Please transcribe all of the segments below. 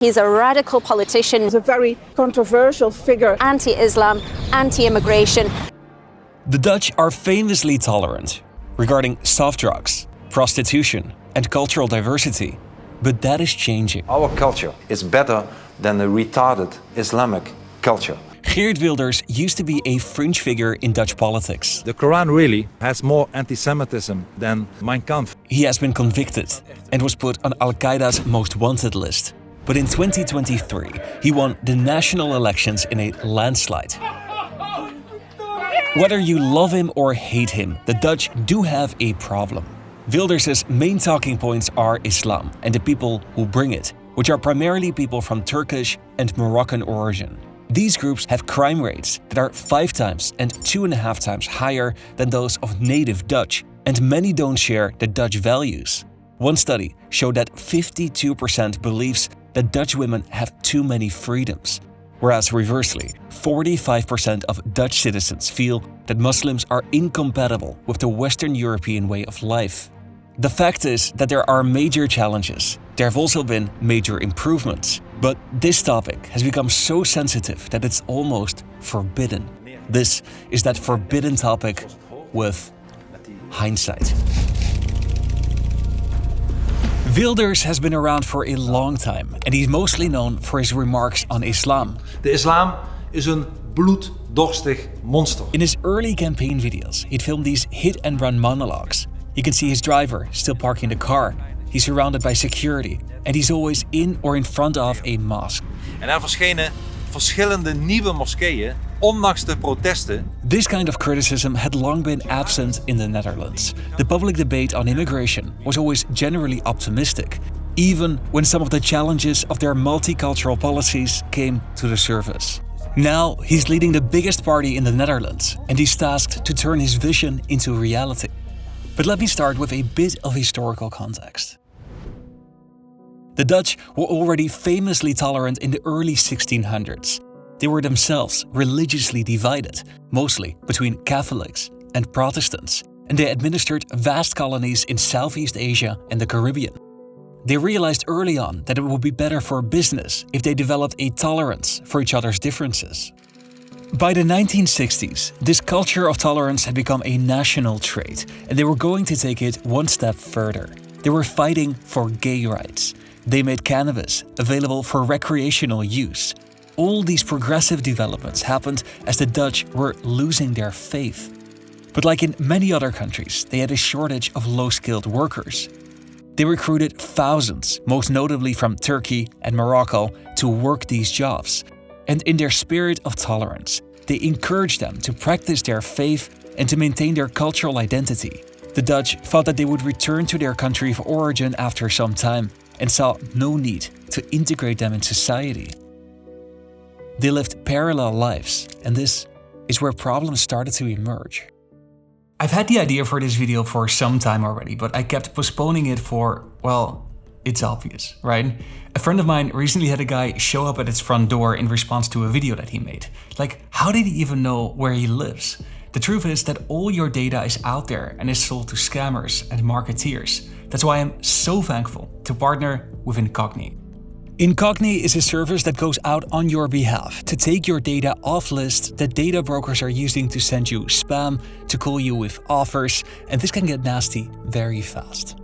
He's a radical politician. He's a very controversial figure. Anti-Islam, anti-immigration. The Dutch are famously tolerant regarding soft drugs, prostitution, and cultural diversity. But that is changing. Our culture is better than the retarded Islamic culture. Geert Wilders used to be a fringe figure in Dutch politics. The Quran really has more anti-Semitism than Mein Kampf. He has been convicted and was put on Al-Qaeda's most wanted list. But in 2023, he won the national elections in a landslide. Whether you love him or hate him, the Dutch do have a problem. Wilders' main talking points are Islam and the people who bring it, which are primarily people from Turkish and Moroccan origin. These groups have crime rates that are 5 times and 2.5 times higher than those of native Dutch, and many don't share the Dutch values. One study showed that 52% believes that Dutch women have too many freedoms, whereas reversely, 45% of Dutch citizens feel that Muslims are incompatible with the Western European way of life. The fact is that there are major challenges. There have also been major improvements. But this topic has become so sensitive that it's almost forbidden. This is that forbidden topic with hindsight. Wilders has been around for a long time and he's mostly known for his remarks on Islam. De islam is een bloeddorstig monster. In his early campaign videos, he'd filmed these hit-and-run monologues. You can see his driver still parking the car. He's surrounded by security and he's always in or in front of a mosque. En er verschenen verschillende nieuwe moskeeën, ondanks de protesten. This kind of criticism had long been absent in the Netherlands. The public debate on immigration was always generally optimistic, even when some of the challenges of their multicultural policies came to the surface. Now he's leading the biggest party in the Netherlands and he's tasked to turn his vision into reality. But let me start with a bit of historical context. The Dutch were already famously tolerant in the early 1600s. They were themselves religiously divided, mostly between Catholics and Protestants, and they administered vast colonies in Southeast Asia and the Caribbean. They realized early on that it would be better for business if they developed a tolerance for each other's differences. By the 1960s, this culture of tolerance had become a national trait, and they were going to take it one step further. They were fighting for gay rights. They made cannabis available for recreational use. All these progressive developments happened as the Dutch were losing their faith. But like in many other countries, they had a shortage of low-skilled workers. They recruited thousands, most notably from Turkey and Morocco, to work these jobs. And in their spirit of tolerance, they encouraged them to practice their faith and to maintain their cultural identity. The Dutch thought that they would return to their country of origin after some time and saw no need to integrate them in society. They lived parallel lives, and this is where problems started to emerge. I've had the idea for this video for some time already, but I kept postponing it for, well, it's obvious, right? A friend of mine recently had a guy show up at his front door in response to a video that he made. Like, how did he even know where he lives? The truth is that all your data is out there and is sold to scammers and marketeers. That's why I'm so thankful to partner with Incogni. Incogni is a service that goes out on your behalf to take your data off lists that data brokers are using to send you spam, to call you with offers, and this can get nasty very fast.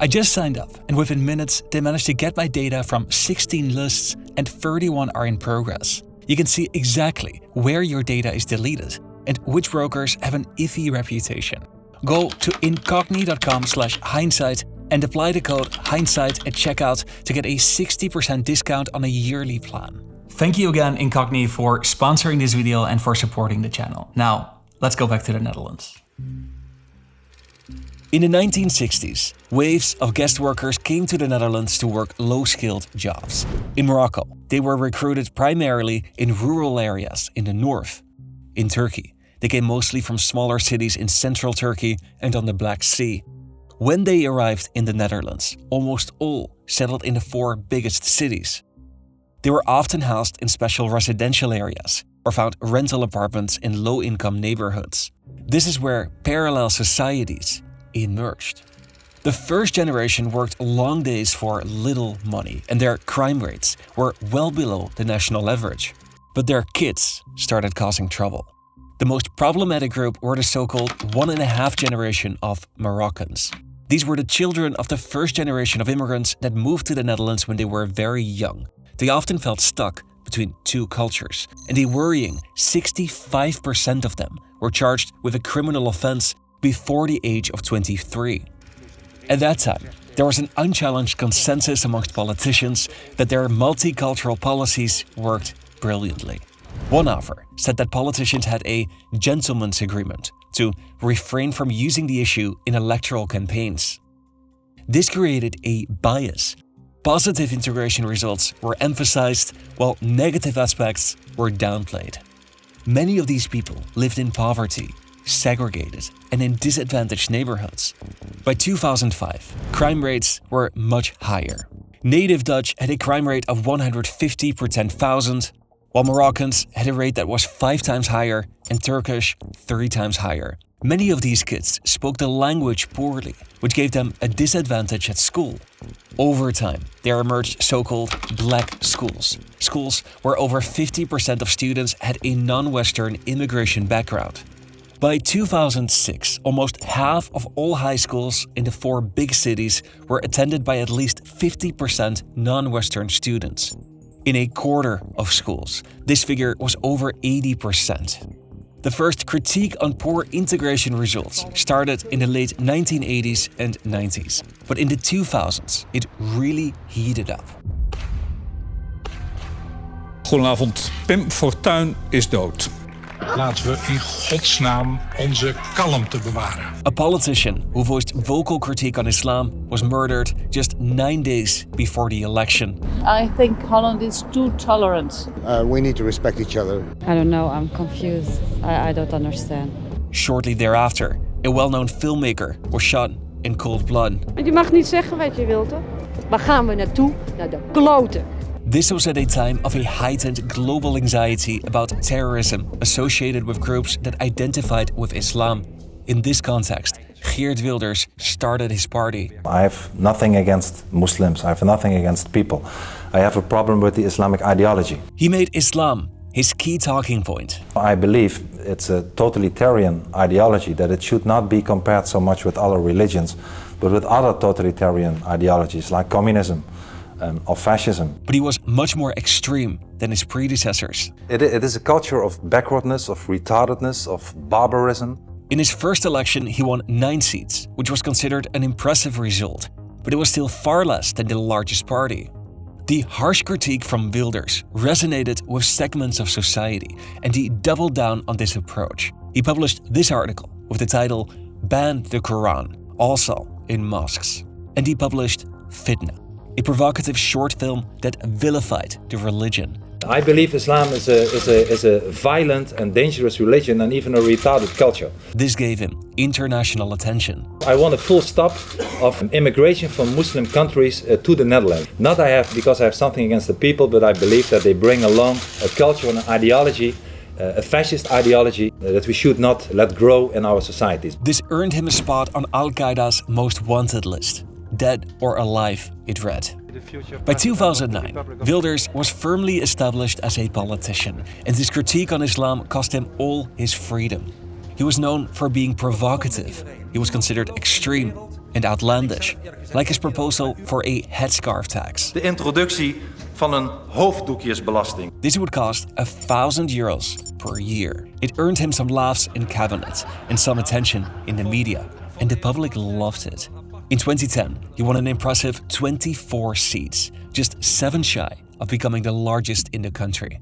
I just signed up, and within minutes they managed to get my data from 16 lists and 31 are in progress. You can see exactly where your data is deleted and which brokers have an iffy reputation. Go to incogni.com/hindsight and apply the code hindsight at checkout to get a 60% discount on a yearly plan. Thank you again, Incogni, for sponsoring this video and for supporting the channel. Now, let's go back to the Netherlands. In the 1960s, waves of guest workers came to the Netherlands to work low-skilled jobs. In Morocco, they were recruited primarily in rural areas in the north. In Turkey, they came mostly from smaller cities in central Turkey and on the Black Sea. When they arrived in the Netherlands, almost all settled in the 4 biggest cities. They were often housed in special residential areas or found rental apartments in low-income neighborhoods. This is where parallel societies emerged. The first generation worked long days for little money, and their crime rates were well below the national average. But their kids started causing trouble. The most problematic group were the so-called 1.5 generation of Moroccans. These were the children of the first generation of immigrants that moved to the Netherlands when they were very young. They often felt stuck between two cultures, and a worrying 65% of them were charged with a criminal offense before the age of 23. At that time, there was an unchallenged consensus amongst politicians that their multicultural policies worked brilliantly. One author said that politicians had a gentleman's agreement to refrain from using the issue in electoral campaigns. This created a bias. Positive integration results were emphasized while negative aspects were downplayed. Many of these people lived in poverty, segregated, and in disadvantaged neighborhoods. By 2005, crime rates were much higher. Native Dutch had a crime rate of 150 per 10,000, while Moroccans had a rate that was 5 times higher and Turkish 3 times higher. Many of these kids spoke the language poorly, which gave them a disadvantage at school. Over time, there emerged so-called black schools, schools where over 50% of students had a non-Western immigration background. By 2006, almost half of all high schools in the 4 big cities were attended by at least 50% non-Western students. In a quarter of schools, this figure was over 80%. The first critique on poor integration results started in the late 1980s and 90s, but in the 2000s it really heated up. Goedenavond, Pim Fortuyn is dood. Laten we in godsnaam onze kalmte bewaren. A politician who voiced vocal critique on Islam was murdered just 9 days before the election. I think Holland is too tolerant. We need to respect each other. I don't know, I'm confused. I don't understand. Shortly thereafter, a well-known filmmaker was shot in cold blood. Je mag niet zeggen wat je wilt, hoor. Waar gaan we naartoe? Naar de kloten. This was at a time of a heightened global anxiety about terrorism associated with groups that identified with Islam. In this context, Geert Wilders started his party. I have nothing against Muslims, I have nothing against people. I have a problem with the Islamic ideology. He made Islam his key talking point. I believe it's a totalitarian ideology, that it should not be compared so much with other religions, but with other totalitarian ideologies like communism or fascism. But he was much more extreme than his predecessors. It is a culture of backwardness, of retardedness, of barbarism. In his first election, he won 9 seats, which was considered an impressive result, but it was still far less than the largest party. The harsh critique from Wilders resonated with segments of society, and he doubled down on this approach. He published this article with the title "Ban the Quran, also in mosques." And he published Fitna, a provocative short film that vilified the religion. I believe Islam is a violent and dangerous religion and even a retarded culture. This gave him international attention. I want a full stop of immigration from Muslim countries to the Netherlands. Not because I have something against the people, but I believe that they bring along a culture and an ideology, a fascist ideology that we should not let grow in our societies. This earned him a spot on Al-Qaeda's most wanted list. Dead or alive, it read. By 2009, Wilders was firmly established as a politician, and his critique on Islam cost him all his freedom. He was known for being provocative. He was considered extreme and outlandish, like his proposal for a headscarf tax. De introductie van een hoofddoekjesbelasting. This would cost €1,000 per year. It earned him some laughs in cabinet and some attention in the media, and the public loved it. In 2010, he won an impressive 24 seats, just 7 shy of becoming the largest in the country.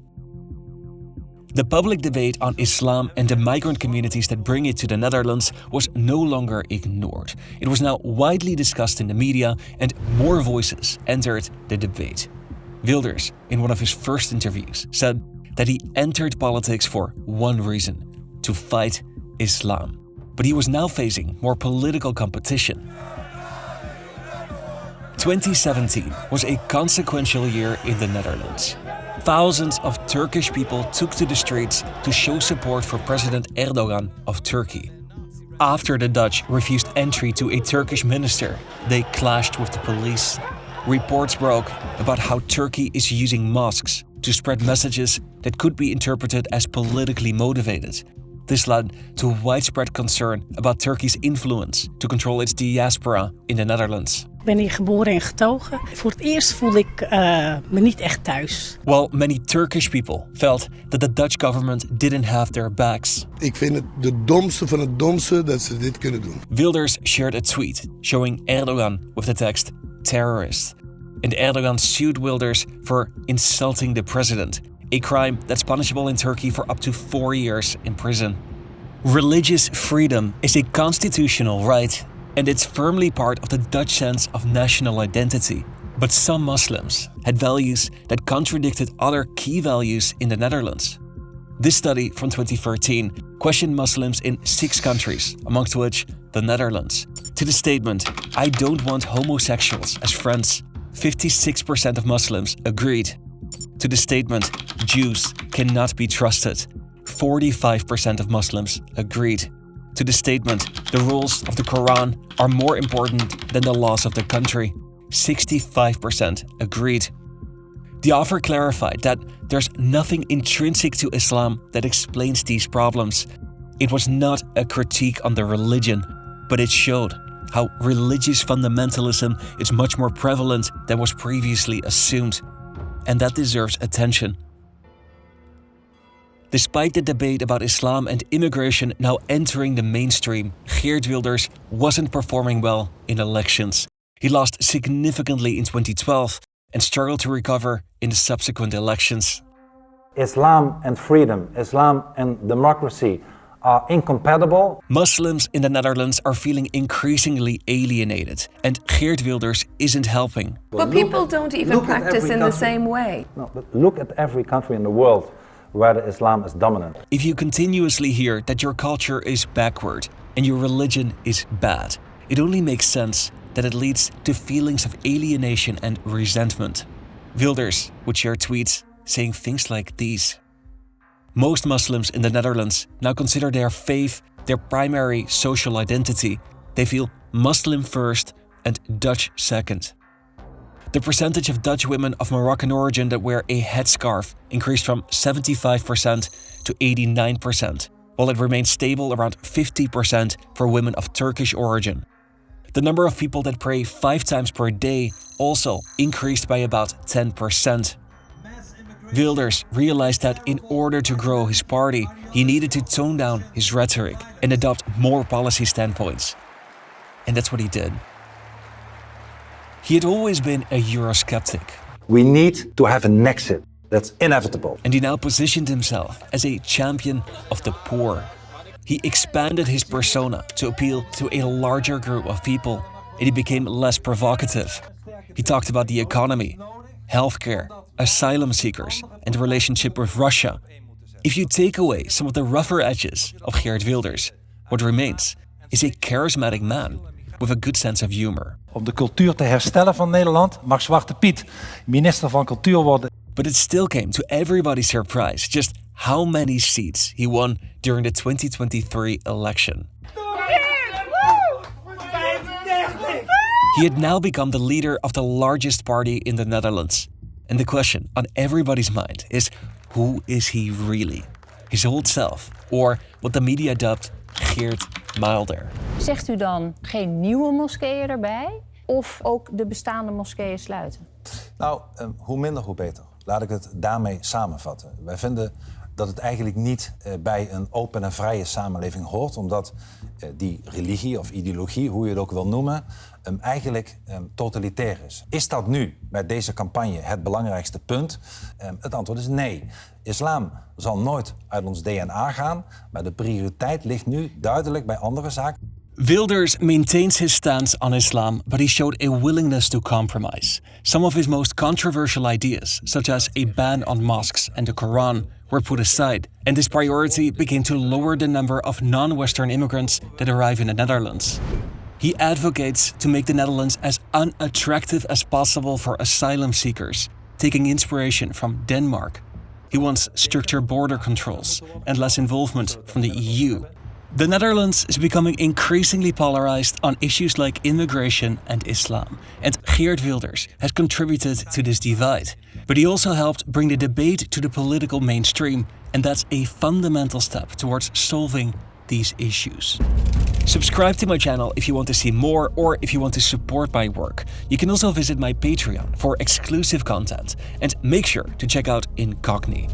The public debate on Islam and the migrant communities that bring it to the Netherlands was no longer ignored. It was now widely discussed in the media, and more voices entered the debate. Wilders, in one of his first interviews, said that he entered politics for one reason: to fight Islam. But he was now facing more political competition. 2017 was a consequential year in the Netherlands. Thousands of Turkish people took to the streets to show support for President Erdogan of Turkey. after the Dutch refused entry to a Turkish minister, they clashed with the police. Reports broke about how Turkey is using mosques to spread messages that could be interpreted as politically motivated. This led to widespread concern about Turkey's influence to control its diaspora in the Netherlands. Ik ben hier geboren en getogen. Voor het eerst voelde ik me niet echt thuis. While many Turkish people felt that the Dutch government didn't have their backs. Ik vind het de domste van het domste dat ze dit kunnen doen. Wilders shared a tweet showing Erdogan with the text terrorist. And Erdogan sued Wilders for insulting the president, a crime that's punishable in Turkey for up to 4 years in prison. Religious freedom is a constitutional right, and it's firmly part of the Dutch sense of national identity. But some Muslims had values that contradicted other key values in the Netherlands. This study from 2013 questioned Muslims in 6 countries, amongst which the Netherlands. To the statement, "I don't want homosexuals as friends," 56% of Muslims agreed. To the statement, "Jews cannot be trusted," 45% of Muslims agreed. To the statement, "The rules of the Quran are more important than the laws of the country," 65% agreed. The offer clarified that there's nothing intrinsic to Islam that explains these problems. It was not a critique on the religion, but it showed how religious fundamentalism is much more prevalent than was previously assumed, and that deserves attention. Despite the debate about Islam and immigration now entering the mainstream, Geert Wilders wasn't performing well in elections. He lost significantly in 2012 and struggled to recover in the subsequent elections. Islam and freedom, Islam and democracy are incompatible. Muslims in the Netherlands are feeling increasingly alienated, and Geert Wilders isn't helping. But people don't even practice in the same way. No, but look at every country in the world where Islam is dominant. If you continuously hear that your culture is backward and your religion is bad, it only makes sense that it leads to feelings of alienation and resentment. Wilders would share tweets saying things like these. Most Muslims in the Netherlands now consider their faith their primary social identity. They feel Muslim first and Dutch second. The percentage of Dutch women of Moroccan origin that wear a headscarf increased from 75% to 89%, while it remains stable around 50% for women of Turkish origin. The number of people that pray 5 times per day also increased by about 10%. Wilders realized that in order to grow his party, he needed to tone down his rhetoric and adopt more policy standpoints. And that's what he did. He had always been a Eurosceptic. We need to have an exit. That's inevitable. And he now positioned himself as a champion of the poor. He expanded his persona to appeal to a larger group of people, and he became less provocative. He talked about the economy, healthcare, asylum seekers, and the relationship with Russia. If you take away some of the rougher edges of Geert Wilders, what remains is a charismatic man with a good sense of humor. Om de cultuur te herstellen van Nederland mag Zwarte Piet minister van Cultuur worden. But it still came to everybody's surprise just how many seats he won during the 2023 election. He had now become the leader of the largest party in the Netherlands. And the question on everybody's mind is, who is he really? His old self, or what the media dubbed Geert Milder. Zegt u dan geen nieuwe moskeeën erbij of ook de bestaande moskeeën sluiten? Nou, hoe minder hoe beter. Laat ik het daarmee samenvatten. Wij vinden dat het eigenlijk niet bij een open en vrije samenleving hoort, omdat die religie of ideologie, hoe je het ook wil noemen, eigenlijk totalitair is. Is dat nu bij deze campagne het belangrijkste punt? Het antwoord is nee. Islam zal nooit uit ons DNA gaan, maar de prioriteit ligt nu duidelijk bij andere zaken. Wilders maintains his stance on Islam, but he showed a willingness to compromise. Some of his most controversial ideas, such as a ban on mosques and the Quran, were put aside, and his priority became to lower the number of non-Western immigrants that arrive in the Netherlands. He advocates to make the Netherlands as unattractive as possible for asylum seekers, taking inspiration from Denmark. He wants stricter border controls and less involvement from the EU. The Netherlands is becoming increasingly polarized on issues like immigration and Islam, and Geert Wilders has contributed to this divide. But he also helped bring the debate to the political mainstream, and that's a fundamental step towards solving these issues. Subscribe to my channel if you want to see more or if you want to support my work. You can also visit my Patreon for exclusive content, and make sure to check out Incogni.